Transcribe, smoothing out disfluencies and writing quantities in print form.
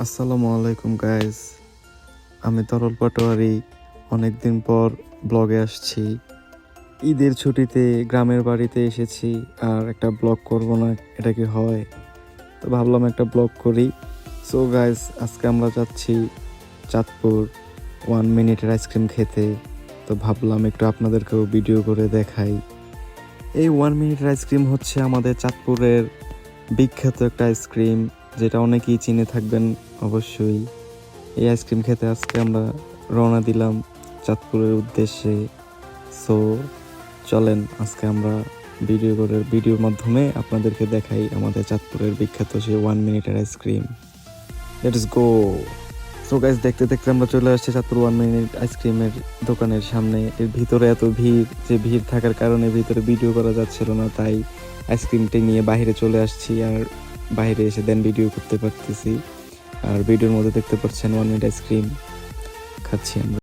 আসসালামু আলাইকুম গাইস, আমি তরল পাটোয়ারি। অনেকদিন পর ব্লগে আসছি। ঈদের ছুটিতে গ্রামের বাড়িতে এসেছি, আর একটা ব্লগ করব না এটা কি হয়? তো ভাবলাম একটা ব্লগ করি। সো গাইস, আজকে আমরা যাচ্ছি চাঁদপুর 1 মিনিটের আইসক্রিম খেতে। তো ভাবলাম একটু আপনাদেরকেও ভিডিও করে দেখাই। এই 1 মিনিটের আইসক্রিম হচ্ছে আমাদের চাঁদপুরের বিখ্যাত একটা আইসক্রিম, যেটা অনেকেই চিনে থাকবেন অবশ্যই। এই আইসক্রিম খেতে আজকে আমরা রওনা দিলাম চাঁদপুরের উদ্দেশ্যে। সো চলেন আজকে আমরা ভিডিওর মাধ্যমে আপনাদেরকে দেখাই আমাদের চাঁদপুরের বিখ্যাত সেই 1 মিনিটের ice cream. Let's go. So guys, দেখতে দেখতে আমরা চলে আসছি চাঁদপুর 1 মিনিট আইসক্রিমের দোকানের সামনে। এর ভিতরে এত ভিড়, যে ভিড় থাকার কারণে ভিতরে ভিডিও করা যাচ্ছিল না, তাই আইসক্রিমটি নিয়ে বাইরে চলে আসছি। আর বাইরে এসে দেন ভিডিও করতে পারতেছি। আর ভিডিওর মধ্যে দেখতে পাচ্ছেন 1 মিনিট আইসক্রিম খাচ্ছি আমরা।